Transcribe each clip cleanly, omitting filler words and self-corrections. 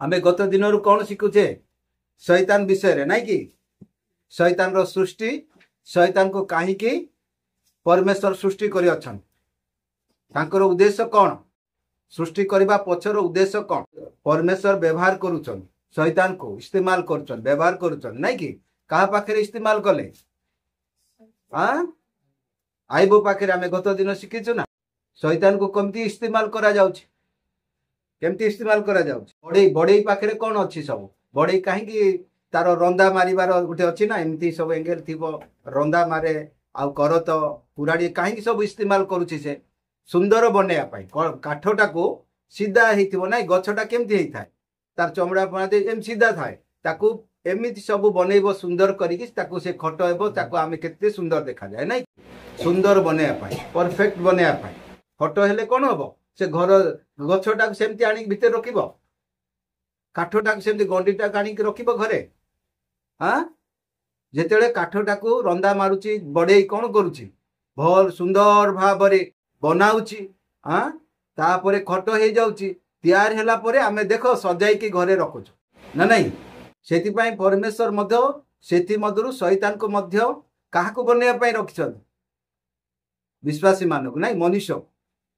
आमे गत दिन रु कौन शिखुचे शैतान विषय रे नहीं कि शैतान रो सृष्टि शैतान को कहीं परमेश्वर सृष्टि करि अछन तांकर उद्देश्य कौन सृष्टि करबा पछर उद्देश्य कौन परमेश्वर व्यवहार करूछन शैतान को इस्तेमाल करूछन व्यवहार करूछन नहीं कि कहा पाखे इस्तेमाल कले आईबो पाखे आमे गत दिन शिखिछु ना शैतान को केमती इस्तेमाल करा जाउछि केमती इस्तेमाल करा जाउछि बड़े बड़े पाखे कौन अच्छी सब बड़े कहीं तार रंदा मारिबार गोटे अच्छी ना एमती सब एंगेल थी रंदा मारे आ करत पुराड़ी कहीं सब इस्तेमाल करुछि से सुंदर बनैया पाई काठटा को सीधा हेतिबो ना गछटा केमती हेइ थाए तार चमड़ा पणाते एम सीधा थाए ताकू एमिति सब बनैबो सुंदर करिकि ताकू से खट हेबो ताकू आमे केते सुंदर देखा जाए नै सुंदर बनैया पाई परफेक्ट बनैया पाई खट हेले कोन हबो से घर गछटा को सेमती आनी भीतर रखिबो काठटा को सेमती गंडीटा आनी रखिबो घरे हाँ जेतेले काठटा को रंदा मारुची बड़े कौन करुची भल सुंदर भावरे बनाउची हाँ तापरे खट हो जाउची तैयार हैला परे आमे देखो सजाई के घरे रखुछु ना नहीं सेति पई परमेश्वर मध्य सेति मधुरु शैतान को मध्य काहा को बनेया पई रखिछन विश्वासी मानक नहीं मनुष्य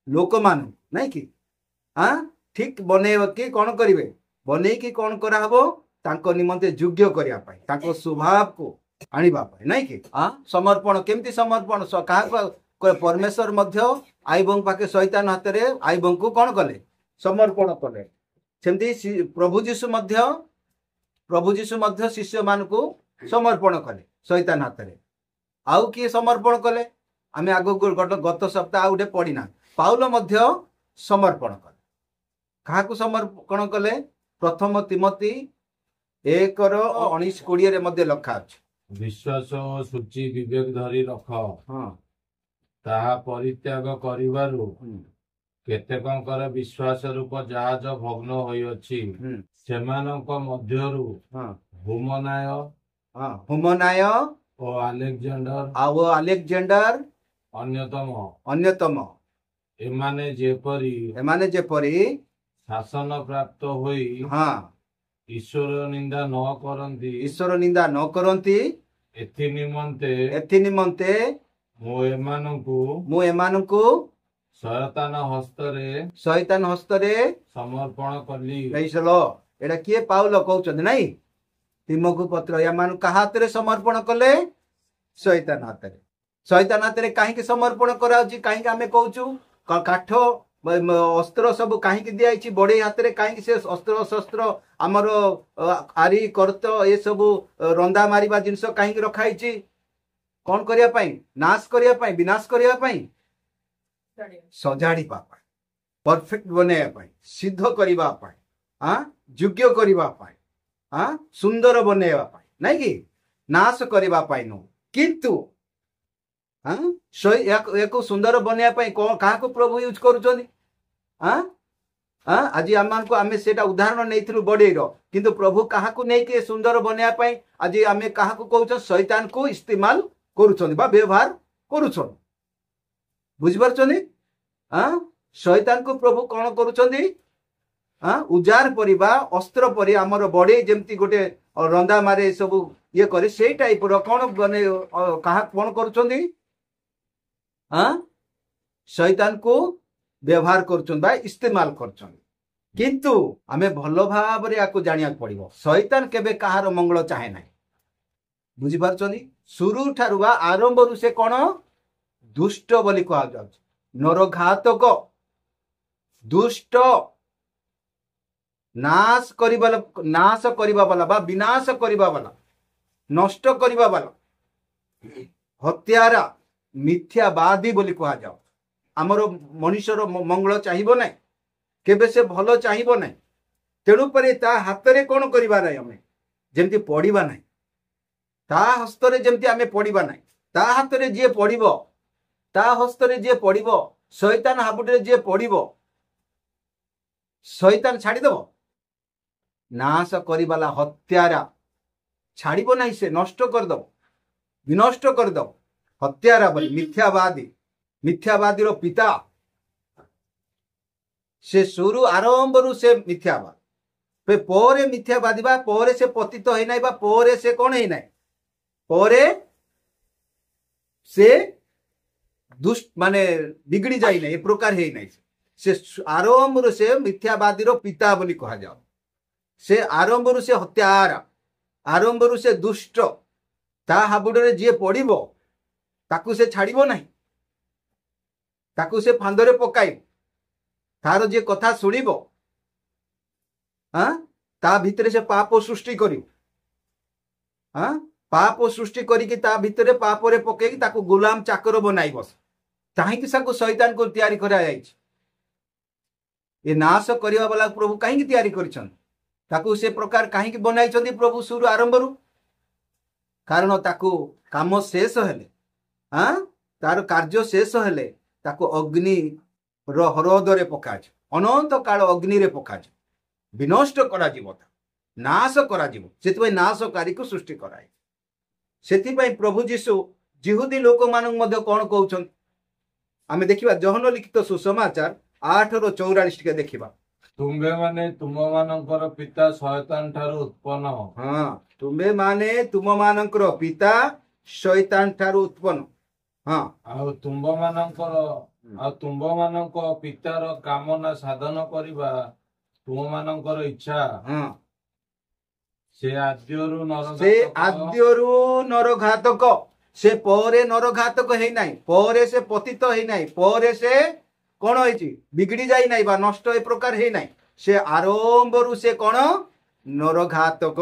लोक मान नहीं कि हाँ ठीक बने कि कौन करिवे बने कि कौन करा हबो तांको निमंते योग्य करिया पाई तांको स्वभाव को आनिबा पाई नहीं कि हाँ समर्पण केमती समर्पण कहा परमेश्वर मध्य आईबंग पाके शैतान हाथ रे आईबंग को कौन कले समर्पण कले सेमती प्रभु जीशु मध्य शिष्य मान को समर्पण कले शैतान हाथ रे आउ किए समर्पण कले आमे आगो गत सप्ताह गोटे पढ़िना पाउल मध्य समर्पण कले कहा समर्पण कले प्रथम तिमोथी 1:19-20 मध्य लखा अछि विश्वास और सूची विवेक धरी रख हाँ ताहा परित्याग करिबारु केतेकंकर विश्वास रूप जहाज भग्न होइअछि सेमानक मध्यरु हुमनाय हुमनाय और अलेक्जेंडर अन्यतम एमाने जेपरी शासन प्राप्त होई हाँ ईश्वर निंदा न करंती एथि निमंते मु एमानंकु शैतान हस्तरे समर्पण कली कैसलो एडा किए पाउल कहउछन नहीं तिमोथी पत्र एमान कहा हाथ रे समर्पण कले शैतान हाथ रे काहे के समर्पण कराउची काहे के आमे कहउछु काठ अस्त्र सब कहीं दिखाई बड़े हाथ में कहीं से अस्त्र शस्त्र आमर आरी करत ये सब रंदा मारिबा जिनस कहीं रखाई कौन करने नाश करने विनाश करने सजाड़ी परफेक्ट बनैया सिद्ध करने योग्य करने सुंदर बनैया नहीं कि नाश करने नु किंतु एक सुंदर बनैया क्या प्रभु यूज करुछन आज आम आमे सेटा उदाहरण नहीं बड़े किंतु प्रभु कहा नहीं सुंदर बनैया आज आम क्या कहूँ शैतान को इस्तेमाल करुछन बा व्यवहार करुछन बुझिपारछन शैतान को प्रभु कौन करुछन उजार परिबा अस्त्र परि आमर बड़े जमती गोटे रंदा मारे सब ये करे से टाइप कौन बने कहा कौन करुछन शैतान को व्यवहार करछन बा इस्तेमाल करछन किंतु आमे भलो भाव रे आको जानिया पड़िबो शैतान केबे कहार मंगल चाहे नाही बुझि पारछनी शुरू ठारु बा आरंभ रु से कोन दुष्ट बोली कहा जाउछ नरघातक दुष्ट नाश करिबा वाला बा विनाश करिबा वाला नष्ट करिबा वाला हत्यारा मिथ्यावादी बोली कहा जाओ आमर मनुष्यर मंगल चाहिए ना केबे से भल चाहिए ना तेणु पर ता हाथ रे कौन करवा ना आमे जेमती पढ़िबा ना ता हस्त रे जेमती आमे पढ़िबा ना ता हाथ रे जे पढ़िबो ता हस्त रे जे पढ़िबो शैतान हाबुट रे जे पढ़िबो शैतान छाड़ी दबो नाश करिबाला हत्यारा छाड़िबो नाही से नष्ट कर दबो विनष्ट कर दबो हत्यारा बोली मिथ्यावादी रो पिता से शुरू आरंभ रु से मिथ्यावाद ପରେ ମିଥ୍ୟାବାଦୀ ବା ପରେ ସେ ପତିତ ହେଇନାହିଁ ବା ପରେ ସେ କଣ ହେଇନାହିଁ, ପରେ ସେ ଦୁଷ୍ଟ ମାନେ ବିଗିଡ଼ି ଯାଇନାହିଁ, ଏ ପ୍ରକାର ହେଇନାହିଁ। ସେ ଆରମ୍ଭରୁ ସେ ମିଥ୍ୟାବାଦୀର ପିତା ବୋଲି କୁହାଯାଉ। ସେ ଆରମ୍ଭରୁ ସେ ହତ୍ୟାରା, ଆରମ୍ଭରୁ ସେ ଦୁଷ୍ଟ। ତା ହାବୁଡ଼ରେ ଯିଏ ପଡ଼ିବ ତାକୁ ସେ ଛାଡ଼ିବ ନାହିଁ, ତାକୁ ସେ ଫାନ୍ଦରେ ପକାଇବ। ତାର ଯିଏ କଥା ଶୁଣିବ ତା ଭିତରେ ସେ ପାପ ସୃଷ୍ଟି କରିବ। ପାପ ସୃଷ୍ଟି କରିକି ତା ଭିତରେ ପାପରେ ପକେଇକି ତାକୁ ଗୁଲାମ ଚାକର ବନାଇବ। କାହିଁକି ତାକୁ ଶୈତାନକୁ ତିଆରି କରାଯାଇଛି? ଏ ନାଶ କରିବା ବାଲା ପ୍ରଭୁ କାହିଁକି ତିଆରି କରିଛନ୍ତି? ତାକୁ ସେ ପ୍ରକାର କାହିଁକି ବନାଇଛନ୍ତି ପ୍ରଭୁ ସୁରୁ ଆରମ୍ଭରୁ? କାରଣ ତାକୁ କାମ ଶେଷ ହେଲେ, ତାର କାର୍ଯ୍ୟ ଶେଷ ହେଲେ ତାକୁ ଅଗ୍ନିର ହ୍ରଦରେ ପକାଯିବ, ଅନନ୍ତ କାଳ ଅଗ୍ନିରେ ପକାଯିବ, ବିନଷ୍ଟ କରାଯିବ, ନାଶ କରାଯିବ। ସେଥିପାଇଁ ନାଶକାରୀକୁ ସୃଷ୍ଟି କରାଯିବ। ସେଥିପାଇଁ ପ୍ରଭୁ ଯୀଶୁ ଜିହୁଦୀ ଲୋକମାନଙ୍କୁ ମଧ୍ୟ କଣ କହୁଛନ୍ତି? ଆମେ ଦେଖିବା ଯୋହନ ଲିଖିତ ସୁସମାଚାର 8:44 ଟିକେ ଦେଖିବା। ତୁମ୍ଭେ ମାନେ ତୁମମାନଙ୍କର ପିତା ଶୟତାନ ଠାରୁ ଉତ୍ପନ୍ନ। ତୁମ୍ଭେ ମାନେ ତୁମମାନଙ୍କର ପିତା ଶୈତାନ ଠାରୁ ଉତ୍ପନ୍ନ। ଆଉ ତୁମ୍ଭମାନଙ୍କ ପିତାର କାମନା ସାଧନ କରିବା ତୁମମାନଙ୍କର ଇଚ୍ଛା। ସେ ଆଦ୍ୟରୁ ନରଘାତକ। ସେ ପରେ ନରଘାତକ ହେଇନାହିଁ, ପରେ ସେ ପତିତ ହେଇନାହିଁ, ପରେ ସେ କଣ ହେଇଛି ବିଗିଡ଼ି ଯାଇନାହିଁ ବା ନଷ୍ଟ ଏ ପ୍ରକାର ହେଇନାହିଁ। ସେ ଆରମ୍ଭରୁ ସେ କଣ ନରଘାତକ।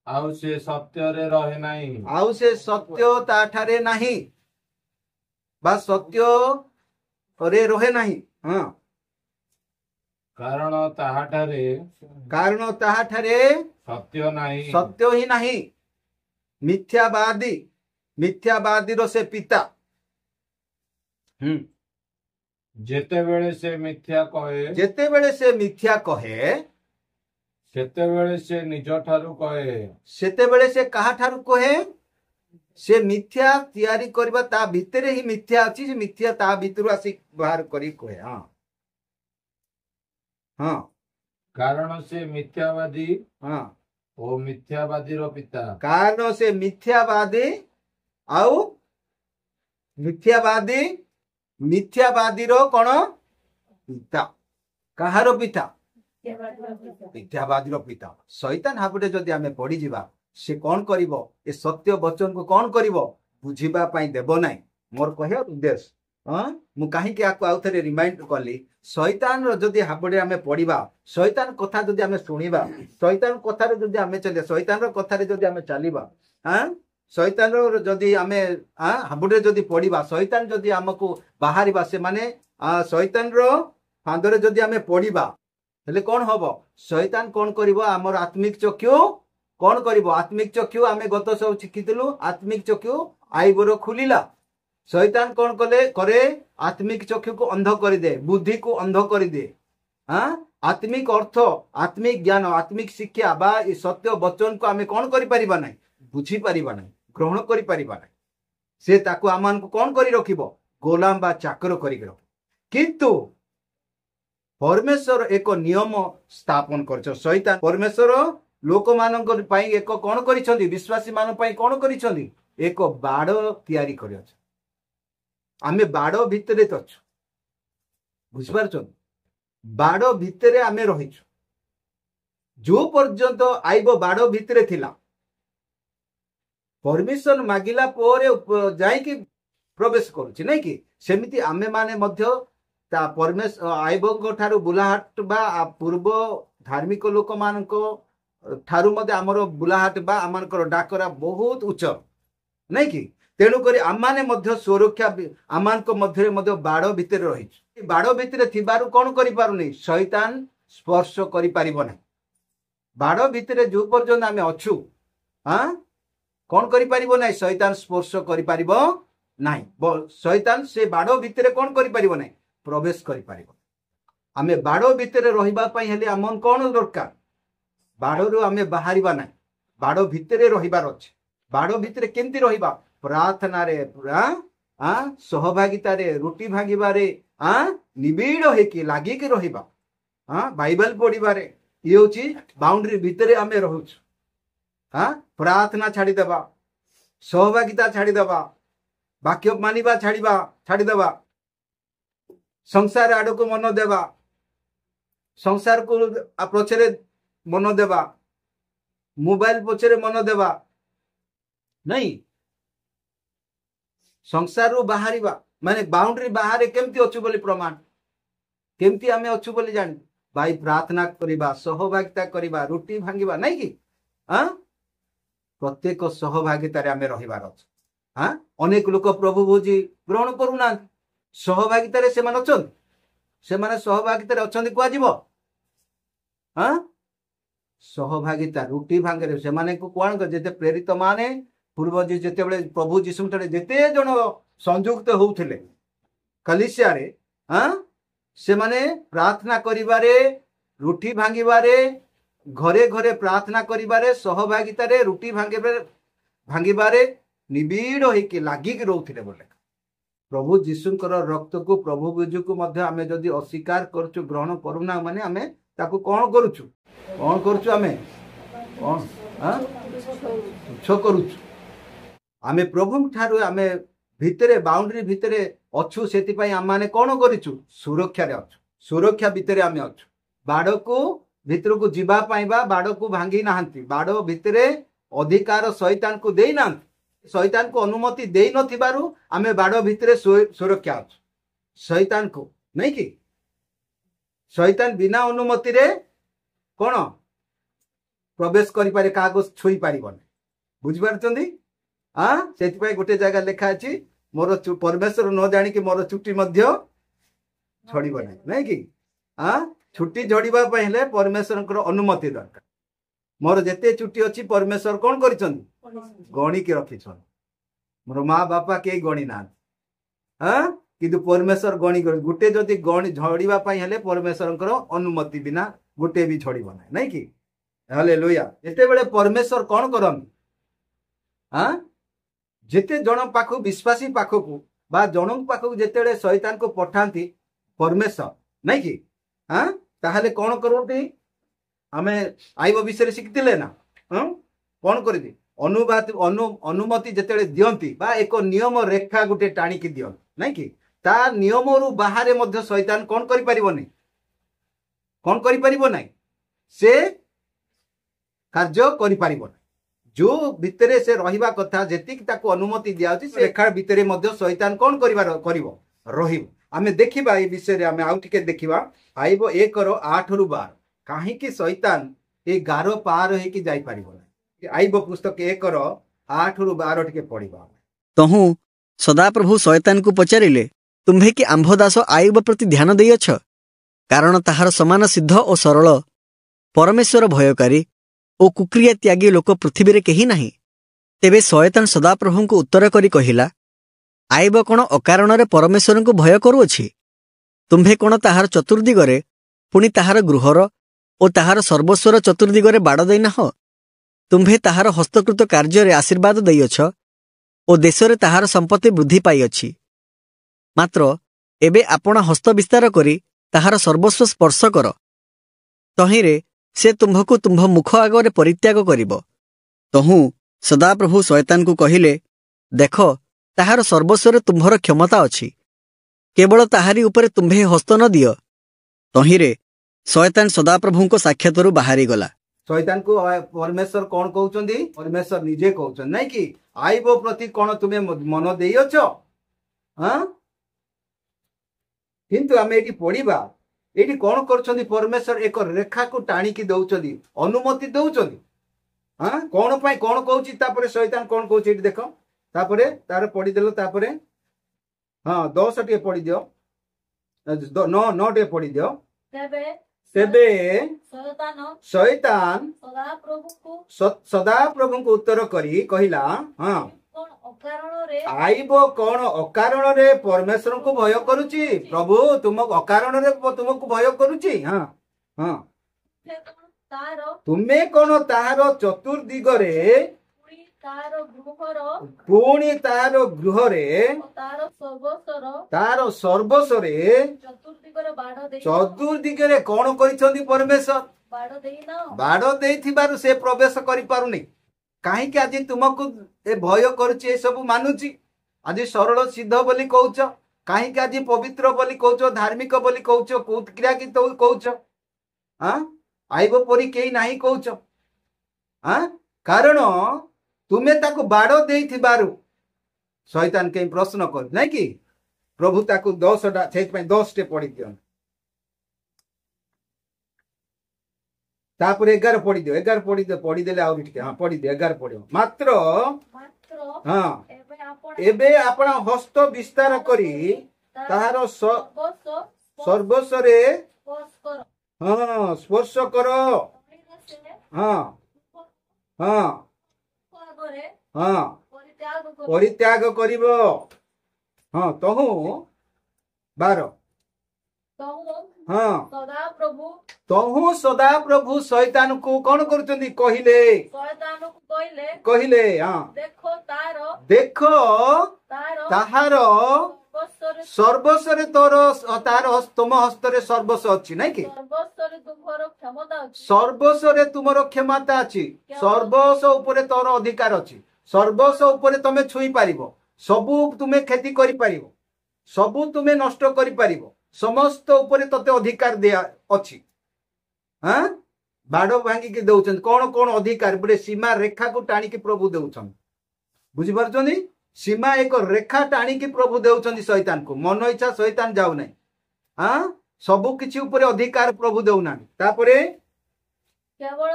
ଆଉ ସେ ସତ୍ୟରେ ରହେ ନାହିଁ, ଆଉ ସେ ସତ୍ୟ ତାଠାରେ ନାହିଁ ବା ସତ୍ୟରେ ରହେ ନାହିଁ। କାରଣ ତାହାଠାରେ ସତ୍ୟ ନାହିଁ, ସତ୍ୟ ହିଁ ନାହିଁ। ମିଥ୍ୟାବାଦୀର ସେ ପିତା। ଯେତେବେଳେ ସେ ମିଥ୍ୟା କହେ, ସେତେବେଳେ ସେ ନିଜ ଠାରୁ କହେ। ସେତେବେଳେ ସେ କାହାଠାରୁ କହେ? ସେ ମିଥ୍ୟା ତିଆରି କରିବା, ତା ଭିତରେ ହିଁ ମିଥ୍ୟା ଅଛି। ସେ ମିଥ୍ୟା ତା ଭିତରୁ ଆସି ବାହାର କରି କହେ। କାରଣ ସେ ମିଥ୍ୟାବାଦୀ ଓ ମିଥ୍ୟାବାଦୀର ପିତା। କାରଣ ସେ ମିଥ୍ୟାବାଦୀ ଆଉ ମିଥ୍ୟାବାଦୀର କଣ ପିତା? କାହାର ପିତା? ମିଥ୍ୟାବାଦୀର ପିତା। ଶୈତାନ ହାବୁଡ଼େ ଯଦି ଆମେ ପଡ଼ିଯିବା, ସେ କଣ କରିବ? ଏ ସତ୍ୟ ବଚନକୁ କଣ କରିବ? ବୁଝିବା ପାଇଁ ଦେବ ନାହିଁ। ମୋର କହିବା ଉଦ୍ଦେଶ୍ୟ, ମୁଁ କାହିଁକି ଆକୁ ଆଉ ଥରେ ରିମାଇଣ୍ଡ କଲି, ଶୈତାନର ଯଦି ହାବୁଡ଼େ ଆମେ ପଡ଼ିବା, ଶୈତାନ କଥା ଯଦି ଆମେ ଶୁଣିବା, ଶୈତାନ କଥାରେ ଯଦି ଆମେ ଚାଲିବା, ଶୈତାନର କଥାରେ ଯଦି ଆମେ ଚାଲିବା, ଶୈତାନର ଯଦି ଆମେ ହାବୁଡ଼ରେ ଯଦି ପଡ଼ିବା, ଶୈତାନ ଯଦି ଆମକୁ ବାହାରିବା, ସେମାନେ ଶୈତାନର ଫାନ୍ଦରେ ଯଦି ଆମେ ପଡ଼ିବା, ହେଲେ କଣ ହବ? ଶୈତାନ କଣ କରିବ? ଆମର ଆତ୍ମିକ ଚକ୍ଷୁ କଣ କରିବ? ଆତ୍ମିକ ଚକ୍ଷୁ ଆମେ ଗତ ସବୁ ଶିଖିଥିଲୁ। ଆତ୍ମିକ ଚକ୍ଷୁ ଆଇବର ଖୋଲିଲା। ଶୈତାନ କଣ କରେ? ଆତ୍ମିକ ଚକ୍ଷୁକୁ ଅନ୍ଧ କରିଦିଏ, ବୁଦ୍ଧିକୁ ଅନ୍ଧ କରିଦିଏ। ଆତ୍ମିକ ଅର୍ଥ, ଆତ୍ମିକ ଜ୍ଞାନ, ଆତ୍ମିକ ଶିକ୍ଷା ବା ଏ ସତ୍ୟ ବଚନକୁ ଆମେ କଣ କରିପାରିବା ନାହିଁ? ବୁଝିପାରିବା ନାହିଁ, ଗ୍ରହଣ କରିପାରିବା ନାହିଁ। ସେ ତାକୁ ଆମମାନଙ୍କୁ କଣ କରି ରଖିବ? ଗୋଲାମ ବା ଚାକର କରିକି ରଖିବ। କିନ୍ତୁ ପରମେଶ୍ୱର ଏକ ନିୟମ ସ୍ଥାପନ କରିଛନ୍ତି। ଶୈତାନ ପରମେଶ୍ୱର ଲୋକମାନଙ୍କ ପାଇଁ ଏକ କଣ କରିଛନ୍ତି? ବିଶ୍ୱାସୀ ମାନଙ୍କ ପାଇଁ କଣ କରିଛନ୍ତି? ଏକ ବାଡ଼ ତିଆରି କରିଅଛନ୍ତି। ଆମେ ବାଡ଼ ଭିତରେ ଅଛୁ, ବୁଝିପାରୁଛନ୍ତି? ବାଡ଼ ଭିତରେ ଆମେ ରହିଛୁ। ଯୋଉ ପର୍ଯ୍ୟନ୍ତ ଆଇବ ବାଡ଼ ଭିତରେ ଥିଲା, ପରମିଶନ ମାଗିଲା ପରେ ଯାଇକି ପ୍ରବେଶ କରୁଛି, ନାଇଁ କି? ସେମିତି ଆମେ ମାନେ ମଧ୍ୟ ତା ଆଇବଙ୍କ ଠାରୁ ବୁଲାହାଟ ବା ପୂର୍ବ ଧାର୍ମିକ ଲୋକମାନଙ୍କ ଠାରୁ ମଧ୍ୟ ଆମର ବୁଲାହାଟ ବା ଆମଙ୍କର ଡାକରା ବହୁତ ଉଚ୍ଚ, ନାଇଁ କି? ତେଣୁକରି ଆମମାନେ ମଧ୍ୟ ସୁରକ୍ଷା ଆମମାନଙ୍କ ମଧ୍ୟରେ ମଧ୍ୟ ବାଡ଼ ଭିତରେ ରହିଛୁ। ବାଡ଼ ଭିତରେ ଥିବାରୁ କଣ କରିପାରୁନି? ଶୈତାନ ସ୍ପର୍ଶ କରିପାରିବ ନାହିଁ। ବାଡ଼ ଭିତରେ ଯୋଉ ପର୍ଯ୍ୟନ୍ତ ଆମେ ଅଛୁ, କଣ କରିପାରିବ ନାହିଁ? ଶୈତାନ ସ୍ପର୍ଶ କରିପାରିବ ନାହିଁ। ଶୈତାନ ସେ ବାଡ଼ ଭିତରେ କଣ କରିପାରିବ ନାହିଁ? ପ୍ରବେଶ କରିପାରିବ। ଆମେ ବାଡ଼ ଭିତରେ ରହିବା ପାଇଁ ହେଲେ ଆମ କଣ ଦରକାର? ବାଡ଼ରୁ ଆମେ ବାହାରିବା ନାହିଁ, ବାଡ଼ ଭିତରେ ରହିବାର ଅଛି। ବାଡ଼ ଭିତରେ କେମିତି ରହିବା? ପ୍ରାର୍ଥନାରେ, ସହଭାଗିତାରେ, ରୁଟି ଭାଙ୍ଗିବାରେ ନିବିଡ଼ ହେଇକି ଲାଗିକି ରହିବା। हाँ बाइबल पढ़िबारे ये होची बाउंड्री भितरे आमे रहूछु। हाँ प्रार्थना छाड़ीदेवा, सहभागिता छाड़ीदेवा, वाक्य मानिबा छाड़ीदेवा, संसार आड़ को मन देवा, संसार को पछरे मन देवा, मोबाइल पछरे मन देवा नहीं, संसार रू बाहरिबा माने बाउंड्री बाहर केमती अच्छु बोली प्रमाण, केमती आमे अच्छु बोली जान भाई प्रार्थना करिबा, सहभागिता करिबा, रुटी भांगिबा नहीं कि हाँ प्रत्येक सहभागितारे आमे रहिबार अछि। हाँ अनेक लोक प्रभु भोजी ग्रहण करूना, सहभागितारे से मान अछन, से माने सहभागितारे अछन कुआ जीवो। हाँ सहभागिता रुटी भांगरे से माने को कोन कर जेते प्रेरित माने पूर्व जी जेते बेले प्रभु जीशु ठारे जेते जण संयुक्त होउथिले कलिसिया रे, हाँ से माने प्रार्थना करिबारे, रुटी भांगिबारे, घरे घरे प्रार्थना करिबारे, सहभागितारे रुटी भांगिबारे निबिड़ होइके लागिक रहउथिले बोले। प्रभु जीशुंकर रक्त को प्रभु बीजु को मध्य आमे जदि अस्वीकार करछु, ग्रहण करूना माने आमे ताकू कोन करूछु, कोन करूछु आमे कोन हां तुच्छ करूछु। आमे प्रभु ठारू आमे भितरे बाउंड्री भितरे अच्छु, सेति पई आम माने कोन करिछु सुरक्षा रे अच्छु, सुरक्षा भितरे आमे अच्छु। बाड़ को भितर को जीवा पाइबा बाड़ को भांगी नाहंती, बाड़ भितरे अधिकार शैतान को देई नाहंती, शैतान को अनुमति देई नथिबारु आमे बाड़ भितरे सुरक्षा अच्छु। शैतान को नहीं कि शैतान बिना अनुमति रे कोन प्रवेश करि पारे, कागज छुई पारिबन, बुझि पारछंती। हाँ सेति पई गोटे जगह लिखा अछि मोर परमेश्वर न जानि कि मोर चुट्टी मध्य झड़िबो नहीं कि हाँ छुट्टी झड़िबा पई हेले परमेश्वरकर अनुमति दरकार। मोर जेते चुट्टी अछि परमेश्वर कोन करिछन गणी के रखिछन, मोर माँ बापा के गणी ना। हाँ किंतु परमेश्वर गणी कर गुटे जदि गणी झड़िबा पई हेले परमेश्वरकर अनुमति बिना गुटे भी झड़िबो नहीं कि। हालेलुया। जेते बेले परमेश्वर कोन करन, हाँ जेते जन पाखु विश्वासी पाखकु बा जनक पाखकु जेते शैतान को पठांती परमेश्वर नहीं कि हाँ ताहले कोन करती आमे आईब विषय शिखिले ना। हाँ कौन करती अनुमति जेते दियंती बा एक नियम रेखा गुटे टाणिकी दियन नहीं कि ता नियम रु बाहर मध्य शैतान कौन करि परिबोनी, कौन करि परिबो नाही, से कार्य करि परिबो नाही। जो भितरे से रहिबा कथा जेतिक ताको अनुमति दियाउची से रेखा भितरे मध्य शैतान कौन करिबो रहिबो। आमे देखिबा ए विषय रे आमे आउ टिके देखिबा आइबो 1:8-12 काहे कि शैतान ए गारो पार हे कि जाई परिबो नाही। आइबो पुस्तक 1:8-12 टिके पढिबा। तहु सदाप्रभु शैतान को पचारिले, तुम्भे कि आंभदास आयुब प्रति ध्यान देइछ, कारण ताहार समान सिद्ध और सरल परमेश्वर भयकारी ओ कुक्रिया त्यागी लोक पृथ्वी रे केही नाही। तेबे शैतान सदाप्रभु को उत्तर करी कहिला, आइब कोन अकारण रे परमेश्वर को भय करूअछि? तुम्भे कोन ताहार चतुर्दिगरे पुनि ताहार गृहर ओ ताहार सर्वस्वर चतुर्दिगरे बाड़ देइनाह? तुम्भे ताहार हस्तकृत कार्य रे आशीर्वाद देइछ ओ देशरे ताहार संपत्ति वृद्धि पाइअछि। मात्र एबे आपण हस्त विस्तार करी ताहार सर्वस्व स्पर्श कर, तहिरे से तुम्भको तुम्भ मुख आगरे परित्याग करिब। तहु सदाप्रभु शैतान को कहिले, देख ताहार सर्वस्वरे तुम्भर क्षमता अछि, केवल ताहारी उपरे तुम्भे हस्त न दिय। तहिरे शैतान सदाप्रभुको साक्षातरु बाहरी गला। शैतान को परमेश्वर कौन कहउचंदी, परमेश्वर निजे कहउचन नहीं कि आइबो प्रति कौन तुमे मन देइछ। हाँ किंतु आमे एटी पढ़िबा एटी कौन करछंदी, परमेश्वर एक रेखा को टाणी की दउचंदी, अनुमति दउचंदी। हाँ कौन पाई कौन कहउची तापरे शैतान कौन कहउची एटी देखो, तापरे तार पढ़ी देलो, तापरे हाँ 10 टे पढ़ी दियो, 9 टे पढ़ी दियो। तेबे शैतान सदा प्रभु को उत्तर करी कहिला, हाँ आइबो कौन अकारण रे परमेश्वर को भय करूची, प्रभु तुम अकारण रे तुमको भय करूची। हाँ हाँ तुम्हें कौन ताहार चतुर्दिगरे ତାର ଗୃହର ପୁଣି ତାର ଗୃହରେ ଓ ତାର ସର୍ବସ୍ୱରେ ଚତୁର୍ଦିଗରେ ବାଡ଼ ଦେଇ ଚତୁର୍ଦିଗରେ କଣ କରିଛନ୍ତି ପରମେଶ୍ୱର? ବାଡ଼ ଦେଇନାଅ। ବାଡ଼ ଦେଇଥିବାରୁ ସେ ପ୍ରବେଶ କରିପାରୁନି। କାହିଁକି ଆଜି ତୁମକୁ ଏ ଭୟ କରୁଛି, ଏସବୁ ମାନୁଛି? ଆଜି ସରଳ ସିଦ୍ଧ ବୋଲି କହୁଛ, କାହିଁକି ଆଜି ପବିତ୍ର ବୋଲି କହୁଛ, ଧାର୍ମିକ ବୋଲି କହୁଛ, କୋଉଥିକିରା କି କହୁଛ? ଆଇବ ପରି କେହି ନାହିଁ କହୁଛ। କାରଣ ତୁମେ ତାକୁ ବାଡ଼ ଦେଇଥିବାରୁ ଶୈତାନ କେହି ପ୍ରଶ୍ନ କରୁ ନାଇଁ କି? ପ୍ରଭୁ ତାକୁ 10ଟା, ସେଇଥିପାଇଁ 10ଟେ ପଢି ଦିଅନ୍ତୁ। ତାପରେ 11 ପଢିଦିଅ, 11 ପଢିଦିଅ, ପଢିଦେଲେ ଆହୁରି ଟିକେ। ପଢିଦିଅ, 11 ପଢିବ। ମାତ୍ର ଏବେ ଆପଣ ହସ୍ତ ବିସ୍ତାର କରି ତାହାର ସର୍ବସ୍ୱରେ ସ୍ପର୍ଶ କର। ପରିତ୍ୟାଗ କରିବ। ତହୁ 12 ତହୁ ସଦାପ୍ରଭୁ ଶୈତାନକୁ କଣ କରୁଛନ୍ତି? କହିଲେ ଦେଖ ତାହାର ସର୍ବସ୍ୱରେ ତୁମ ହସ୍ତରେ ସର୍ବସ୍ୱ ଅଛି ନାଇଁ କି? ସର୍ବସ୍ୱରେ ତୁମର କ୍ଷମତା ଅଛି। ସର୍ବସ୍ୱ ଉପରେ ତୋର ଅଧିକାର ଅଛି। ସର୍ବସ୍ୱ ଉପରେ ତମେ ଛୁଇଁ ପାରିବ। ସବୁ ତୁମେ କ୍ଷତି କରିପାରିବ। ସବୁ ତୁମେ ନଷ୍ଟ କରିପାରିବ। ସମସ୍ତ ଉପରେ ତତେ ଅଧିକାର ଦିଆ ଅଛି। ବାଡ଼ ଭାଙ୍ଗିକି ଦଉଛନ୍ତି। କଣ କଣ ଅଧିକାର? ଗୋଟେ ସୀମା ରେଖାକୁ ଟାଣିକି ପ୍ରଭୁ ଦଉଛନ୍ତି। ବୁଝିପାରୁଛନ୍ତି? ସୀମା ଏକ ରେଖା ଟାଣିକି ପ୍ରଭୁ ଦେଉଛନ୍ତି ଶୈତାନକୁ। ମନ ଇଚ୍ଛା ଶୈତାନ ଯାଉନାହିଁ। ସବୁ କିଛି ଉପରେ ଅଧିକାର ପ୍ରଭୁ ଦେଉନାହାନ୍ତି। ତାପରେ କେବଳ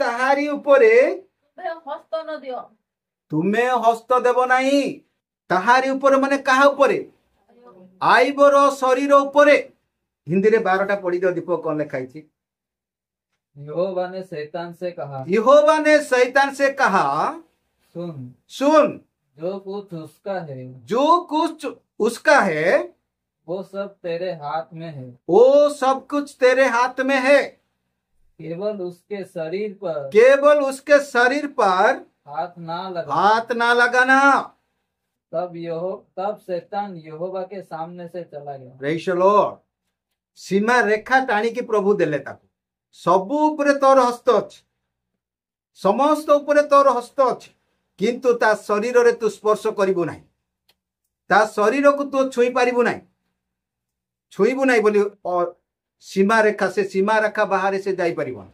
ତାହାରି ଉପରେ ତୁମେ ହସ୍ତ ଦେବ ନାହିଁ। ତାହାରି ଉପରେ ମାନେ କାହା ଉପରେ? ଆଇବର ଶରୀର ଉପରେ। ହିନ୍ଦୀରେ 12ଟା ପଢିଦିଅ ଦୀପକ, କଣ ଲେଖା ହେଇଛି? यहोवा ने शैतान से कहा सुन जो कुछ उसका है वो सब तेरे हाथ में है। वो सब कुछ तेरे हाथ में है। केवल उसके शरीर पर हाथ ना लगाना। तब शैतान यहोवा के सामने से चला गया। Praise the Lord. सीमा रेखा टाणी की प्रभु देले ताकू। सबु उपरे तोर हस्त अछि। समस्त उपरे तोर हस्त अछि। किंतु ता शरीर रे तू स्पर्श करिबु नाही। ता शरीर को तू छुई पारिबु नाही। छुईबु नाही बोली सीमा रेखा बाहर से जाई पारिबो।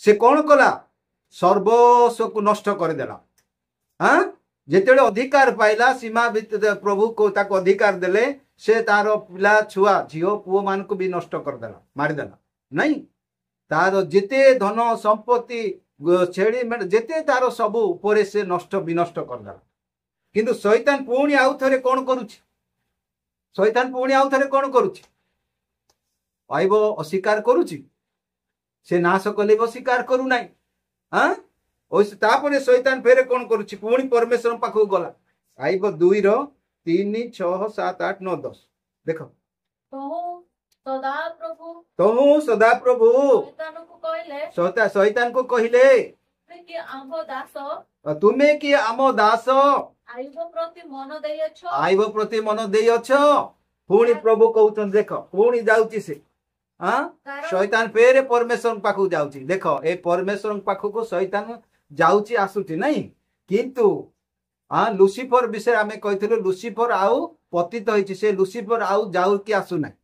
से कौन कला? सर्वस्व को नष्ट कर देला। जेतेबे अधिकार पाइला सीमा प्रभु को ताको अधिकार देले, से तार पिला छुआ झियो पुओ मान को भी नष्ट कर देला, मारी देला नहीं। तार जेते धन संपत्ति छेड़ी जेते तार सब उपरे से नष्ट विनष्ट कर देला। किंतु शैतान पुणी आउ थरे कौन करूछि? शैतान पुणी आउ थरे कौन करूछि? आइबो अस्वीकार करूछि। से नाश कले अस्वीकार करू नाही। तापर शैतान फेरे कौन करूछि? पुणी परमेश्वर पाखु गला। आइबो 2:3, 6, 7, 8, 9, 10 देखो। तहु सदाप्रभु शैतान को कहले तुमे कि आम दास आइब प्रति मन देई अछ। पुणी प्रभु कहउछन देख, पुणी जाउची से शैतान फेरे परमेश्वर पाखु जाउची। देखो ए परमेश्वर पाखु को शैतान जाउची आसुची नहीं। किंतु लुसिफर विषय आमे कहिथिलु, लुसिफर आउ पतित होईची। से लुसिफर आउ जाउ कि आसु नाही।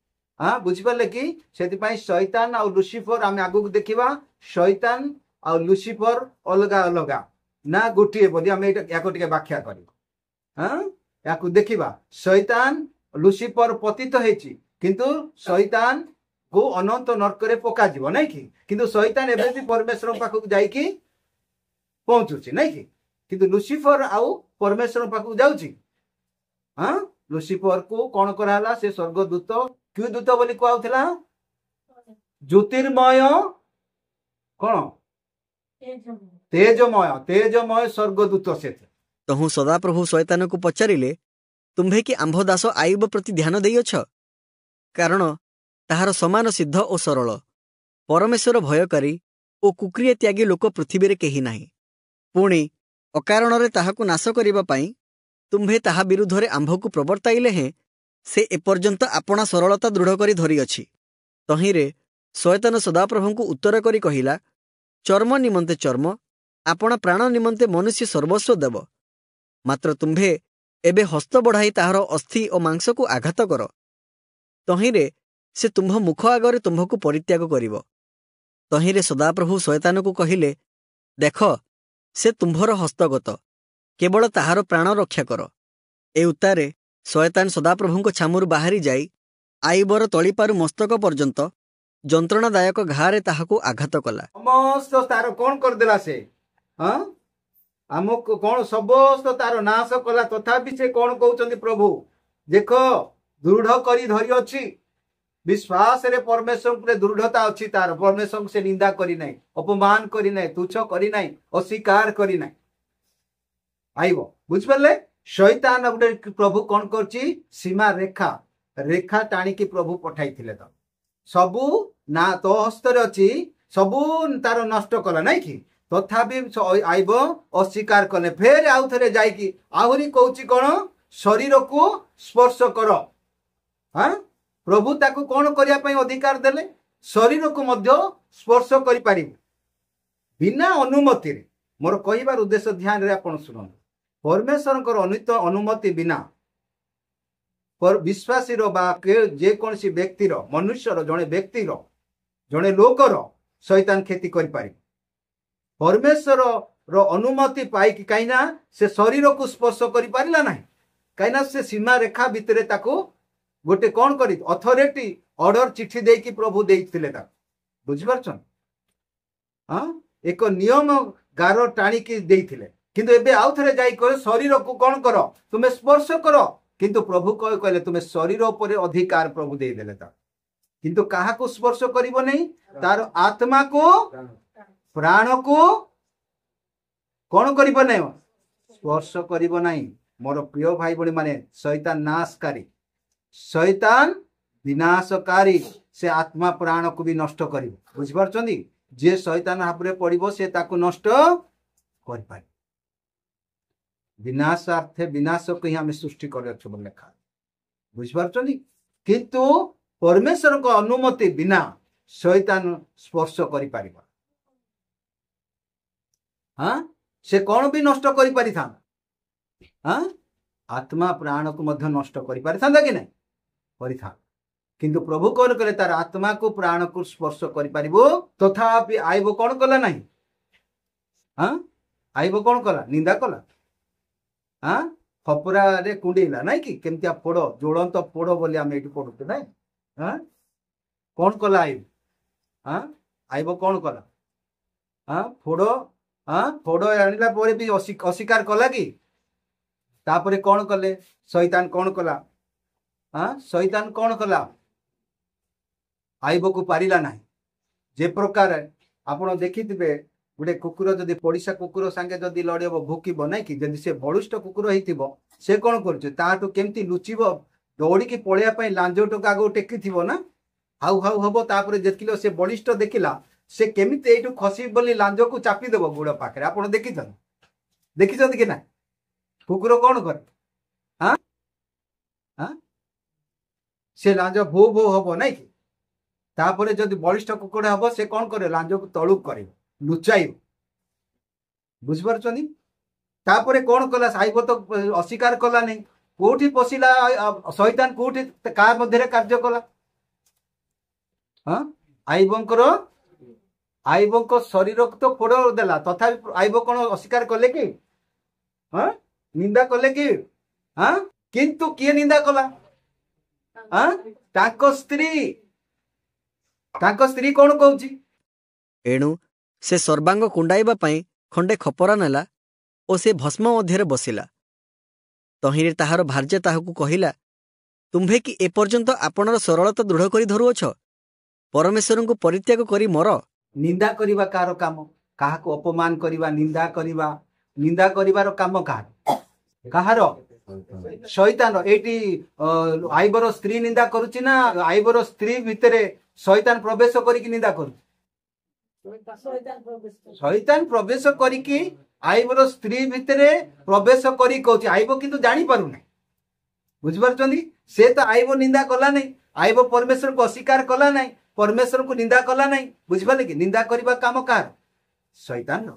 बुझी पाले कि सेति शैतान आउ लुसिफर आमे आगु देखिबा। शैतान आउ लुसिफर अलगा अलगा ना गोटिए बोली आमे याको टिके व्याख्या करिबो। याको देखिबा शैतान लुसिफर पतित होईची, किंतु शैतान को अनंत नरक रे पका जीवो नहीं कि। किंतु शैतान एबे भी परमेश्वर पाखु जाई कि पहुंचुची नहीं कि। किंतु लुसिफर आउ परमेश्वर पाखु जाउची। लुसिफर को कौन कराला? से स्वर्गदूत। क्यों दूत बोली कहउथिला? ज्योतिर्मय कौन? तेजमय स्वर्गदूत से। तहु सदाप्रभु शैतान को पचारिले तुम्भे कि आंभ दास आयुब प्रति ध्यान देइअछ? कारण ताहार समान सिद्ध और सरल, परमेश्वर भयकारी ଓ କୁକ୍ରିଆ ତ୍ୟାଗୀ ଲୋକ ପୃଥିବୀରେ କେହି ନାହିଁ। ପୁଣି ଅକାରଣରେ ତାହାକୁ ନାଶ କରିବା ପାଇଁ ତୁମ୍ଭେ ତାହା ବିରୁଦ୍ଧରେ ଆମ୍ଭକୁ ପ୍ରବର୍ତ୍ତାଇଲେ ହେଁ ସେ ଏପର୍ଯ୍ୟନ୍ତ ଆପଣା ସରଳତା ଦୃଢ଼ କରି ଧରିଅଛି। ତହିଁରେ ଶୟତାନ ସଦାପ୍ରଭୁଙ୍କୁ ଉତ୍ତର କରି କହିଲା, ଚର୍ମ ନିମନ୍ତେ ଚର୍ମ, ଆପଣା ପ୍ରାଣ ନିମନ୍ତେ ମନୁଷ୍ୟ ସର୍ବସ୍ୱ ଦେବ। ମାତ୍ର ତୁମ୍ଭେ ଏବେ ହସ୍ତ ବଢ଼ାଇ ତାହାର ଅସ୍ଥି ଓ ମାଂସକୁ ଆଘାତ କର। ତହିଁରେ ସେ ତୁମ୍ଭ ମୁଖ ଆଗରେ ତୁମ୍ଭକୁ ପରିତ୍ୟାଗ କରିବ। ତହିଁରେ ସଦାପ୍ରଭୁ ଶୟତାନକୁ କହିଲେ, ଦେଖ, ସେ ତୁମ୍ଭର ହସ୍ତଗତ, କେବଳ ତାହାର ପ୍ରାଣ ରକ୍ଷା କର। ଏ ଉତ୍ତାରେ ଶୟତାନ ସଦାପ୍ରଭୁଙ୍କ ଛାମୁରୁ ବାହାରି ଯାଇ ଆଇବର ତଳିପାରୁ ମସ୍ତକ ପର୍ଯ୍ୟନ୍ତ ଯନ୍ତ୍ରଣାଦାୟକ ଘାରେ ତାହାକୁ ଆଘାତ କଲା। ସମସ୍ତ ତାର କଣ କରିଦେଲା ସେ? ଆମକୁ କଣ ସମସ୍ତ ତାର ନାଶ କଲା। ତଥାପି ସେ କଣ କହୁଛନ୍ତି? ପ୍ରଭୁ ଦେଖ, ଦୃଢ କରି ଧରିଅଛି। ବିଶ୍ୱାସରେ ପରମେଶ୍ୱରରେ ଦୃଢତା ଅଛି ତାର। ପରମେଶ୍ୱରଙ୍କୁ ସେ ନିନ୍ଦା କରିନାହିଁ, ଅପମାନ କରିନାହିଁ, ତୁଚ୍ଛ କରିନାହିଁ, ଅସ୍ୱୀକାର କରିନାହିଁ। ଆଇବ, ବୁଝିପାରିଲେ? ଶୈତାନ ଗୋଟେ ପ୍ରଭୁ କଣ କରୁଛି? ସୀମା ରେଖା ଟାଣିକି ପ୍ରଭୁ ପଠାଇଥିଲେ। ତ ସବୁ ନା ତୋ ହସ୍ତରେ ଅଛି, ସବୁ ତାର ନଷ୍ଟ କଲା ନାଇଁ କି? ତଥାପି ଆଇବ ଅସ୍ୱୀକାର କଲେ। ଫେର ଆଉ ଥରେ ଯାଇକି ଆହୁରି କହୁଛି କଣ? ଶରୀରକୁ ସ୍ପର୍ଶ କର। ପ୍ରଭୁ ତାକୁ କଣ କରିବା ପାଇଁ ଅଧିକାର ଦେଲେ? ଶରୀରକୁ ମଧ୍ୟ ସ୍ପର୍ଶ କରିପାରିବ ବିନା ଅନୁମତିରେ। ମୋର କହିବାର ଉଦ୍ଦେଶ୍ୟ ଧ୍ୟାନରେ ଆପଣ ଶୁଣନ୍ତୁ। ପରମେଶ୍ୱରଙ୍କର ଅନୁମତି ବିନା ବିଶ୍ୱାସୀର ବା ଯେକୌଣସି ବ୍ୟକ୍ତିର, ମନୁଷ୍ୟର, ଜଣେ ବ୍ୟକ୍ତିର, ଜଣେ ଲୋକର ଶୈତାନ କ୍ଷତି କରିପାରିବ। ପରମେଶ୍ୱରର ଅନୁମତି ପାଇକି, କାହିଁକିନା ସେ ଶରୀରକୁ ସ୍ପର୍ଶ କରିପାରିଲା ନାହିଁ, କାହିଁକିନା ସେ ସୀମା ରେଖା ଭିତରେ ତାକୁ ଗୋଟେ କଣ କରି ଅଥରିଟି ଅର୍ଡର ଚିଠି ଦେଇକି ପ୍ରଭୁ ଦେଇଥିଲେ ତାକୁ। ବୁଝିପାରୁଛନ୍? ଏକ ନିୟମ ଗାର ଟାଣିକି ଦେଇଥିଲେ। କିନ୍ତୁ ଏବେ ଆଉ ଥରେ ଯାଇ ଶରୀରକୁ କଣ କର? ତୁମେ ସ୍ପର୍ଶ କର। କିନ୍ତୁ ପ୍ରଭୁ କହିଲେ ତୁମେ ଶରୀର ଉପରେ ଅଧିକାର ପ୍ରଭୁ ଦେଇଦେଲେ ତାକୁ। କିନ୍ତୁ କାହାକୁ ସ୍ପର୍ଶ କରିବ ନାହିଁ? ତାର ଆତ୍ମାକୁ, ପ୍ରାଣକୁ କଣ କରିବ ନାହିଁ? ସ୍ପର୍ଶ କରିବ ନାହିଁ। ମୋର ପ୍ରିୟ ଭାଇ ଭଉଣୀ ମାନେ, ଶୈତାନ ନାଶକାରୀ, ଶୈତାନ ବିନାଶକାରୀ। ସେ ଆତ୍ମା ପ୍ରାଣକୁ ବି ନଷ୍ଟ କରିବ। ବୁଝିପାରୁଛନ୍ତି? ଯିଏ ଶୈତାନ ହାତରେ ପଡିବ ସେ ତାକୁ ନଷ୍ଟ କରିପାରିବ। ବିନାଶାର୍ଥେ ବିନାଶକୁ ହିଁ ଆମେ ସୃଷ୍ଟି କରିଅଛୁ ବୋଲି ଲେଖା। ବୁଝିପାରୁଛନ୍ତି? କିନ୍ତୁ ପରମେଶ୍ୱରଙ୍କ ଅନୁମତି ବିନା ଶୈତାନ ସ୍ପର୍ଶ କରିପାରିବ। ସେ କଣ ବି ନଷ୍ଟ କରିପାରିଥାନ୍ତା? ଆତ୍ମା ପ୍ରାଣକୁ ମଧ୍ୟ ନଷ୍ଟ କରିପାରିଥାନ୍ତା କି ନାହିଁ? କରିଥାନ୍ତା। କିନ୍ତୁ ପ୍ରଭୁ କଣ କଲେ? ତାର ଆତ୍ମାକୁ ପ୍ରାଣକୁ ସ୍ପର୍ଶ କରିପାରିବ। ତଥାପି ଆଇବ କଣ କଲା ନାହିଁ? ଆଇବ କଣ କଲା? ନିନ୍ଦା କଲା। ଖପରାରେ କୁଣ୍ଡେଇଲା ନାଇଁ କି? କେମିତିଆ ପୋଡ, ଜ୍ୱଳନ୍ତ ପୋଡ ବୋଲି ଆମେ ଏଇଠି ପଢୁଛୁ ନାଇଁ? କଣ କଲା ଆଇବ? ଆଇବ କଣ କଲା? ପୋଡ ଆଣିଲା ପରେ ବି ଅସ୍ୱୀକାର କଲା କି? ତାପରେ କଣ କଲେ? ଶୈତାନ କଣ କଲା? ଶୈତାନ କଣ କଲା? ଆଇବକୁ ପାରିଲା ନାହିଁ। ଯେ ପ୍ରକାର ଆପଣ ଦେଖିଥିବେ, ଗୋଟେ କୁକୁର ଯଦି ପଡିଶା କୁକୁର ସାଙ୍ଗେ ଯଦି ଲଢିବ, ଭୁକିବ ନାଇଁ କି? ଯଦି ସେ ବଳିଷ୍ଠ କୁକୁର ହେଇଥିବ, ସେ କଣ କରୁଛି? ତାଠୁ କେମିତି ଲୁଚିବ? ଦୌଡ଼ିକି ପଳେଇବା ପାଇଁ ଲାଞ୍ଜ ଟୋକା ଆଗକୁ ଟେକିଥିବ ନା, ହାଉ ହାଉ ହବ। ତାପରେ ଦେଖିଲ ସେ ବଳିଷ୍ଠ ଦେଖିଲା, ସେ କେମିତି ଏଇଠୁ ଖସିବ ବୋଲି ଲାଞ୍ଜକୁ ଚାପିଦେବ ଗୋଡ ପାଖରେ। ଆପଣ ଦେଖିଛନ୍ତି କି ନା? କୁକୁର କଣ କରେ? ସେ ଲାଞ୍ଜ ଭୋ ଭୋ ହବ ନାଇଁ କି? ତାପରେ ଯଦି ବଳିଷ୍ଠ କୁକୁର ହବ, ସେ କଣ କରେ? ଲାଞ୍ଜକୁ ତଳୁକୁ କରିବ, ଲୁଚାଇବ। ବୁଝିପାରୁଛନ୍ତି? ତାପରେ କଣ କଲା? ଆଇବ ତ ଅସ୍ୱୀକାର କଲା ନାହିଁ। କୋଉଠି ପଶିଲା ଶୈତାନ? କୋଉଠି କାହା ମଧ୍ୟରେ କାର୍ଯ୍ୟ କଲା? ଆଇବଙ୍କ ଶରୀରକୁ ତ ପୋଡ ଦେଲା। ତଥାପି ଆଇବ କଣ ଅସ୍ୱୀକାର କଲେ କି? ନିନ୍ଦା କଲେ କି? କିନ୍ତୁ କିଏ ନିନ୍ଦା କଲା? ତାଙ୍କ ସ୍ତ୍ରୀ କଣ କହୁଛି? ଏଣୁ ସେ ସର୍ବାଙ୍ଗ କୁଣ୍ଡାଇବା ପାଇଁ ଖଣ୍ଡେ ଖପରା ନେଲା ଓ ସେ ଭସ୍ମ ମଧ୍ୟରେ ବସିଲା। ତହିଁରେ ତାହାର ଭାର୍ଯ୍ୟା ତାହାକୁ କହିଲା, ତୁମ୍ଭେ କି ଏପର୍ଯ୍ୟନ୍ତ ଆପଣର ସରଳତା ଦୃଢ଼ କରି ଧରୁଅଛ? ପରମେଶ୍ୱରଙ୍କୁ ପରିତ୍ୟାଗ କରି ମର। ନିନ୍ଦା କରିବା କାହାର କାମ? କାହାକୁ ଅପମାନ କରିବା, ନିନ୍ଦା କରିବାର କାମ କାହାର? ଶୈତାନ। ଏଇଠି ଆଇବର ସ୍ତ୍ରୀ ନିନ୍ଦା କରୁଛି ନା ଆଇବର ସ୍ତ୍ରୀ ଭିତରେ ଶୈତାନ ପ୍ରବେଶ କରିକି ନିନ୍ଦା କରୁଛି? शैतान प्रवेश करिकी आईबर स्त्री भितरे प्रवेश करी कहूँ आईब किंतु जानी पारु नहीं बुझिपारुछंती से तो आईब निंदा कला नहीं आईब परमेश्वर को अस्वीकार कला नहीं परमेश्वर को निंदा कला नहीं बुझिपारे कि निंदा करबा काम कार शैतान रो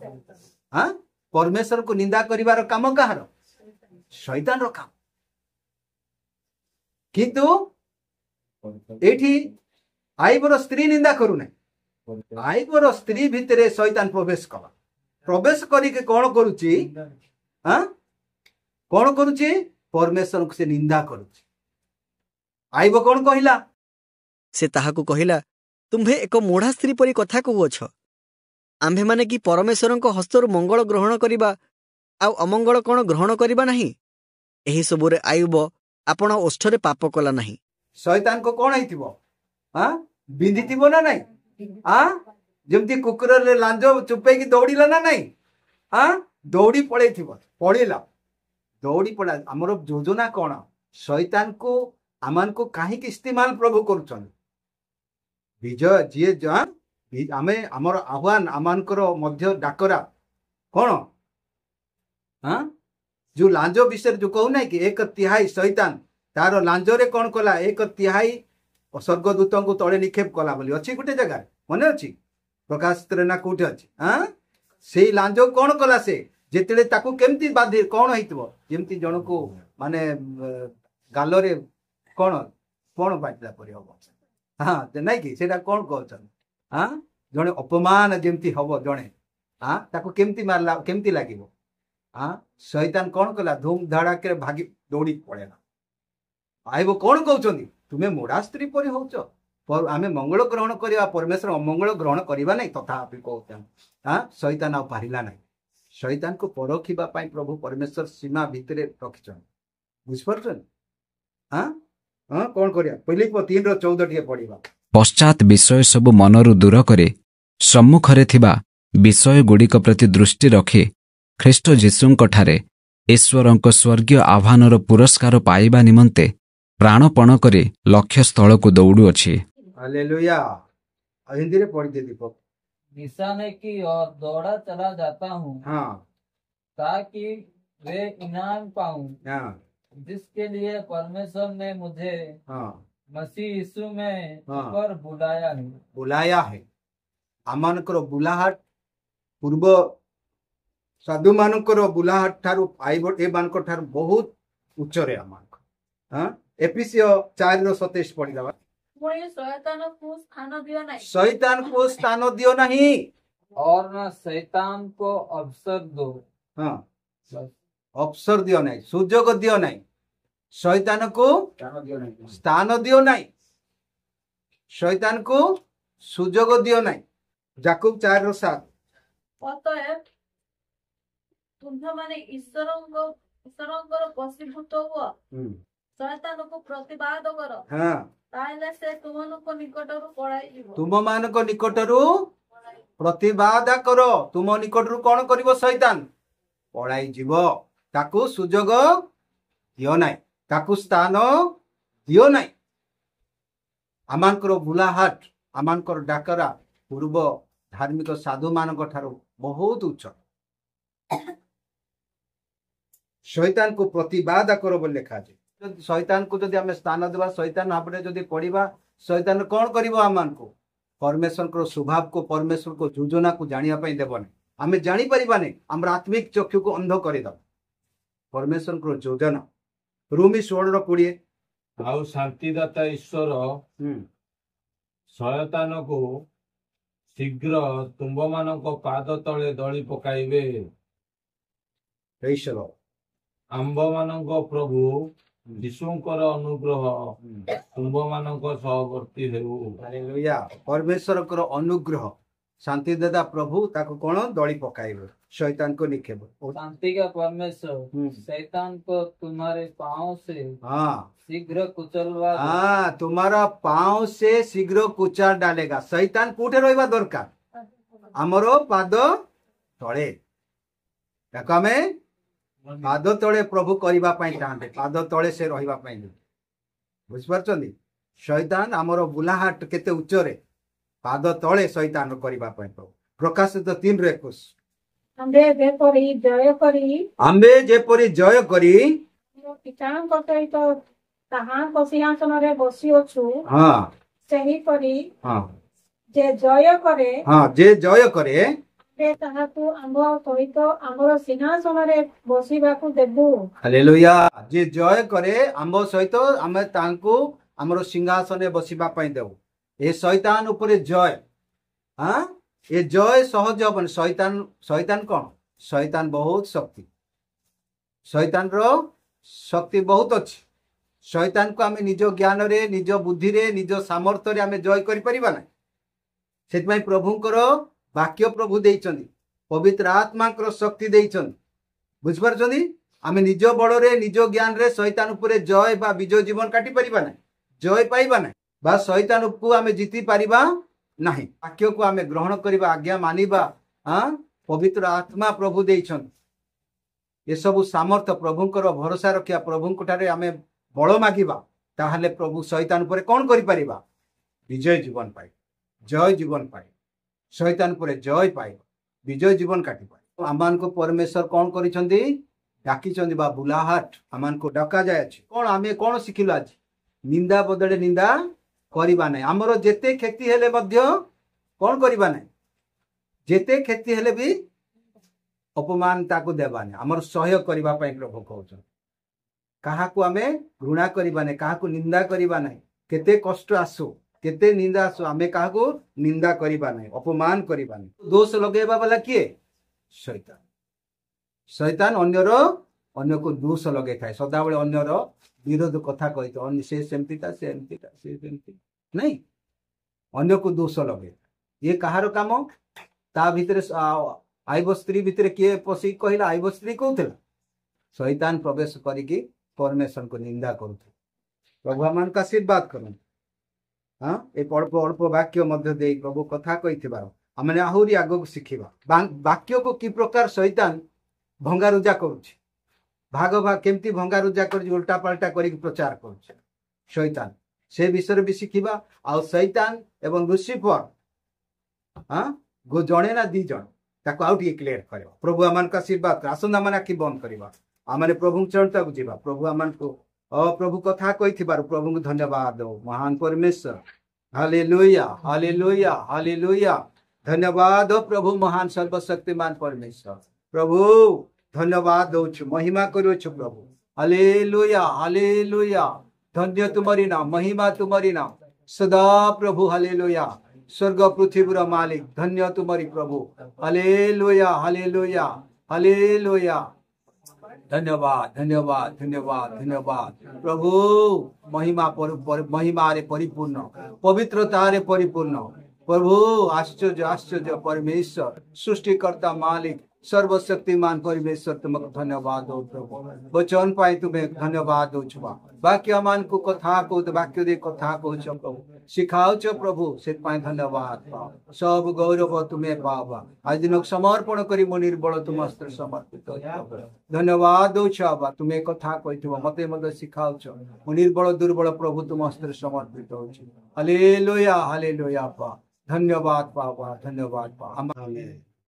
हाँ परमेश्वर को निंदा करिवार काम कहार शैतान रो काम किंतु एठी आईबर स्त्री निंदा करू नहीं आईबर स्त्री भितरे शैतान प्रवेश कला प्रवेश करिके कौन करुची हाँ कौन करुची परमेश्वर को से निंदा करुची आईब कौन कहिला से ताहाकु कहिला तुम्भे एक मोढ़ा स्त्री परी कथा कहूअछ आम्भे माने कि परमेश्वर हस्तरु मंगल ग्रहण करिबा आउ अमंगल कौन ग्रहण करिबा नहीं एही सबुरे आयुब आपण ओष्ठरे पाप कला नहीं शैतान को कौन आइथिबो हाँ बिंधिथिबो ना नहीं हाँ जमती कुकुर लांज चुपेकी दौड़िला ना नहीं हाँ दौड़ी पड़ेथिबो पड़िला दौड़ी पड़ा आमर योजना कौन शैतान को आमान को कहीं इस्तेमाल प्रभु करुछन विजय जी आमे आमर आह्वान आमानकर मध्य डाकरा कौन हाँ जो लांज विषय जो कहू ना कि 1/3 शैतान तार लांजरे कौन कला 1/3 स्वर्गदूत को तले निक्षेप कला बोली अच्छी गोटे जगह मन अच्छी प्रकाश ना कौटे अच्छी हाँ से लांज कौन कला से जेते ताकू केमती बाधे कौन होइतबो जेमती जन को माने गालरे कौन कौन बाटला परि हबो हाँ नहीं कि सेटा कौन कहछन हाँ जने अपमान जेमती हबो जने हाँ ताकू केमती मारला केमती लागिबो हाँ शैतान कौन कला धूम धड़ाके भागी दौड़ी पड़ेला आइबो कौन कहउछंदी तुमे मोड़ा स्त्री परि होउछ पर आमे मंगल ग्रहण करिया परमेश्वर अमंगल ग्रहण करिबा नै तथापि कहउछन हाँ शैतान आ पारिला नै शैतान को परखिबा पाई प्रभु परमेश्वर सीमा भितरे रखिछन बुझिपारछन हाँ हाँ कौन करिया पहिले 3:14 टिके पढिबा पश्चात विषय सबु मनरु दूर करे सम्मुखरे थिबा विषय गुड़िक प्रति दृष्टि रखी ख्रीष्ट जीशुंक ठारे ईश्वरंक स्वर्गीय आह्वानर पुरस्कार पाइबा निमंते प्राणपण करे लक्ष्य स्थल को दौड़ुअछि हालेलुया हिंदी रे पढ़ी दे दीपक निशाने की ओर दौड़ा चला जाता हूँ हाँ ताकि वे इनाम पाऊं हाँ जिसके लिए परमेश्वर ने मुझे हाँ मसीह यीशु में हाँ। पर बुलाया है आमानकर बुलाहाट पूर्व साधु मानकर बुलाहाट ठारू आइब ए मानकर ठारू बहुत उच्चरे आमानक हाँ एफिसियो 4:27 पढ़ी दबा पुणी शैतान को स्थान दियो नहीं शैतान को स्थान दियो नहीं और न शैतान को अवसर दो हाँ बस अवसर दियो नहीं सुजोग दियो नहीं शैतान को स्थान दियो नहीं शैतान को सुजोग दियो नहीं याकूब 4:7 अतएव तुम्हें माने ईश्वरंकर वशीभूत हुआ शैतान को प्रतिवाद करो हाँ ताहले से तुमनको निकटरू पळाई जीव तुम मानक निकटरू प्रतिवाद करो तुम निकटरू कौन करिवो शैतान पळाई जीव ताकू सुजोग दियो नाही ताकू स्थान दियो नाही आमानकर बुलाहाट आमानकर डाकरा पूर्व धार्मिक साधु मानक ठारू बहुत उच्च शैतान को प्रतिवाद करो बोल लिखा है शैतान को जदि आम स्थान देवा शैतान भाव जदि पढ़ा शैतान कौन कर आम को परमेश्वर को स्वभाव को परमेश्वर को योजना को जानापी देवनी आम जापर आम आत्मिक चक्षु को अंध करद परमेश्वर को योजना रोमी 16:20 आउ शांतिदाता ईश्वर शयतान को शीघ्र तुम्भ मानक पाद तले दली पकाइबे ईश्वर आंब मानक प्रभु यीशुंकर अनुग्रह तुम्भ मानक सहवर्ती हेउ हालेलुया परमेश्वर को अनुग्रह शांतिदाता प्रभु ताको कौन दली पकाइबे शैतान को निखेब शांति का परमेश्वर शैतान को तुम्हारे पांव से हाँ शीघ्र कुचलवा हाँ तुम्हारा पांव से शीघ्र कुचल डालेगा शैतान कोठे रहिबा दरकार हमरो पाद तळे ताको आमे पाद तळे प्रभु करिबा पई चाहते पाद तळे से रहिबा पई बुझ परछंदी शैतान हमरो बुलाहाट केते उच्चरे पाद तळे शैतान करिबा पई प्रभु ପ୍ରକାଶିତ 3:21 ଆମ୍ଭେ ଯେପରି ଜୟ କରି ଆମ୍ଭେ ଯେପରି ଜୟ କରି ଆମ ପିତାଙ୍କ ସହିତ ତାହାଙ୍କ ସିଂହାସନରେ ବସିଅଛୁ ହଁ ସେହିପରି ହଁ ଯେ ଜୟ କରେ ହଁ ଯେ ଜୟ କରେ ଆମ୍ଭେ ତାହାକୁ ଆମ୍ଭ ସହିତ ଆମର ସିଂହାସନରେ ବସିବାକୁ ଦେବୁ। ହାଲେଲୁୟା। ଯେ ଜୟ କରେ ଆମ୍ଭ ସହିତ ଆମେ ତାଙ୍କୁ ଆମର ସିଂହାସନରେ ବସିବା ପାଇଁ ଦେବୁ। ଏ ଶୈତାନ ଉପରେ ଜୟ ଏ ଜୟ ସହଜ ହବନି। ଶୈତାନ କଣ? ଶୈତାନ ବହୁତ ଶକ୍ତି, ଶୈତାନର ଶକ୍ତି ବହୁତ ଅଛି। ଶୈତାନକୁ ଆମେ ନିଜ ଜ୍ଞାନରେ, ନିଜ ବୁଦ୍ଧିରେ, ନିଜ ସାମର୍ଥ୍ୟରେ ଆମେ ଜୟ କରିପାରିବା ନାହିଁ। ସେଥିପାଇଁ ପ୍ରଭୁଙ୍କର ବାକ୍ୟ ପ୍ରଭୁ ଦେଇଛନ୍ତି, ପବିତ୍ର ଆତ୍ମାଙ୍କର ଶକ୍ତି ଦେଇଛନ୍ତି। ବୁଝିପାରୁଛନ୍ତି? ଆମେ ନିଜ ବଳରେ, ନିଜ ଜ୍ଞାନରେ ଶୈତାନ ଉପରେ ଜୟ ବା ବିଜୟ ଜୀବନ କାଟି ପାରିବା ନାହିଁ, ଜୟ ପାଇବା ନାହିଁ, ବା ଶୈତାନକୁ ଆମେ ଜିତି ପାରିବା ନାହିଁ। ବାକ୍ୟକୁ ଆମେ ଗ୍ରହଣ କରିବା, ଆଜ୍ଞା ମାନିବା। ପବିତ୍ର ଆତ୍ମା ପ୍ରଭୁ ଦେଇଛନ୍ତି। ଏସବୁ ସାମର୍ଥ୍ୟ ପ୍ରଭୁଙ୍କର ଭରସା ରଖିବା, ପ୍ରଭୁଙ୍କ ଠାରେ ଆମେ ବଳ ମାଗିବା, ତାହେଲେ ପ୍ରଭୁ ଶୈତାନ ଉପରେ କଣ କରିପାରିବା? ବିଜୟ ଜୀବନ ପାଇବ, ଜୟ ଜୀବନ ପାଇବ, ଶୈତାନ ଉପରେ ଜୟ ପାଇବ, ବିଜୟ ଜୀବନ କାଟିବ। ଆମମାନଙ୍କୁ ପରମେଶ୍ୱର କଣ କରିଛନ୍ତି? ଡାକିଛନ୍ତି ବା ବୁଲାହାଟ ଆମମାନଙ୍କୁ ଡକାଯାଇଅଛି। କଣ ଆମେ କଣ ଶିଖିଲୁ ଆଜି? ନିନ୍ଦା ବଦଳରେ ନିନ୍ଦା କରିବା ନାହିଁ। ଆମର ଯେତେ କ୍ଷତି ହେଲେ ମଧ୍ୟ କଣ କରିବା ନାହିଁ? ଯେତେ କ୍ଷତି ହେଲେ ବି ଅପମାନ ତାକୁ ଦେବାନି, ଆମର ସହ୍ୟ କରିବା ପାଇଁ ପ୍ରଭୁ କହୁଛନ୍ତି। କାହାକୁ ଆମେ ଘୃଣା କରିବା ନାହିଁ, କାହାକୁ ନିନ୍ଦା କରିବା ନାହିଁ। କେତେ କଷ୍ଟ ଆସୁ, କେତେ ନିନ୍ଦା ଆସୁ, ଆମେ କାହାକୁ ନିନ୍ଦା କରିବା ନାହିଁ, ଅପମାନ କରିବା ନାହିଁ। ଦୋଷ ଲଗେଇବା ବାଲା କିଏ? ଶୈତାନ। ଶୈତାନ ଅନ୍ୟକୁ ଦୋଷ ଲଗେଇଥାଏ, ସଦାବେଳେ ଅନ୍ୟର ବିରୋଧ କଥା କହିଥାଏ। ସେ ସେମିତିଟା, ସେ ଏମିତିଟା, ସେ ସେମିତି ନାଇଁ, ଅନ୍ୟକୁ ଦୋଷ ଲଗେଇଥାଏ। ଇଏ କାହାର କାମ? ତା ଭିତରେ ଆଇବ ସ୍ତ୍ରୀ ଭିତରେ କିଏ ପଶିକି କହିଲା? ଆଇବ ସ୍ତ୍ରୀ କହୁଥିଲା। ଶୈତାନ ପ୍ରବେଶ କରିକି ପରମେଶ୍ୱରଙ୍କୁ ନିନ୍ଦା କରୁଥିଲା। ପ୍ରଭୁ ଆମମାନଙ୍କୁ ଆଶୀର୍ବାଦ କରନ୍ତୁ। ଏ ଅଳ୍ପ ଅଳ୍ପ ବାକ୍ୟ ମଧ୍ୟ ଦେଇ ପ୍ରଭୁ କଥା କହିଥିବାର ଆମେ ଆହୁରି ଆଗକୁ ଶିଖିବା। ବାକ୍ୟକୁ କି ପ୍ରକାର ଶୈତାନ ଭଙ୍ଗାରୁଜା କରୁଛି, ଭାଗ କେମିତି ଭଙ୍ଗାରୁଜା କରୁଛି, ଉଲ୍ଟା ପାଲ୍ଟା କରିକି ପ୍ରଚାର କରୁଛି ଶୈତାନ, ସେ ବିଷୟରେ ବି ଶିଖିବା। ଆଉ ଶୈତାନ ଏବଂ ଲୁସିଫର ଜଣେ ନା ଦି ଜଣ, ତାକୁ ଆଉ ଟିକେ କ୍ଲିୟର କରିବା। ପ୍ରଭୁ ଆମମାନଙ୍କୁ ଆଶୀର୍ବାଦ। ଆସନ୍ତୁ ଆମେ ଆଖି ବନ୍ଦ କରିବା, ଆମେ ପ୍ରଭୁଙ୍କ ଚରଣକୁ ଯିବା। ପ୍ରଭୁ ଆମମାନଙ୍କୁ ପ୍ରଭୁ କଥା କହିଥିବାରୁ ପ୍ରଭୁଙ୍କୁ ଧନ୍ୟବାଦ ଦଉ। ମହାନ ପରମେଶ୍ୱର, ହାଲେଲୁୟା, ହାଲେଲୁୟା, ହାଲେଲୁୟା। ଧନ୍ୟବାଦ ପ୍ରଭୁ, ମହାନ ସର୍ବଶକ୍ତିମାନ ପରମେଶ୍ୱର। ପ୍ରଭୁ ଧନ୍ୟବାଦ ଦଉଛୁ, ମହିମା କରୁଛୁ ପ୍ରଭୁ। Hallelujah, hallelujah. ଧନ୍ୟ ତୁମରି ନାମ, ମହିମା ତୁମରି ନାମ ସଦା ପ୍ରଭୁ। ହାଲେଲୁୟା। ସ୍वर्ग पृथ्वीर मालिक, धन्य तुमरी प्रभु। Hallelujah, hallelujah, hallelujah. धन्यवाद, धन्यवाद, धन्यवाद, धन्यवाद प्रभु। महिमा रे परिपूर्ण, पवित्रता रे परिपूर्ण प्रभु। आश्चर्य, आश्चर्य परमेश्वर, सृष्टिकर्ता मालिक, सर्वशक्तिमान परमेश्वर, तुमको धन्यवाद दो प्रभु। वचन पाई तुम्हें धन्यवाद दो छुआ। वाक्य मान को कथा को वाक्य दे कथा को प्रभु शिखाओ प्रभु, से धन्यवाद पाओ। सब गौरव तुम्हें पावा। आज दिन समर्पण करी मो निर्बल तुम अस्त्र समर्पित। धन्यवाद दो छुआ, तुम्हें कथा कही मते मत शिखाओ। मो निर्बल दुर्बल प्रभु तुम अस्त्र समर्पित हो। हालेलुया, हालेलुया पा। धन्यवाद पावा, धन्यवाद पा।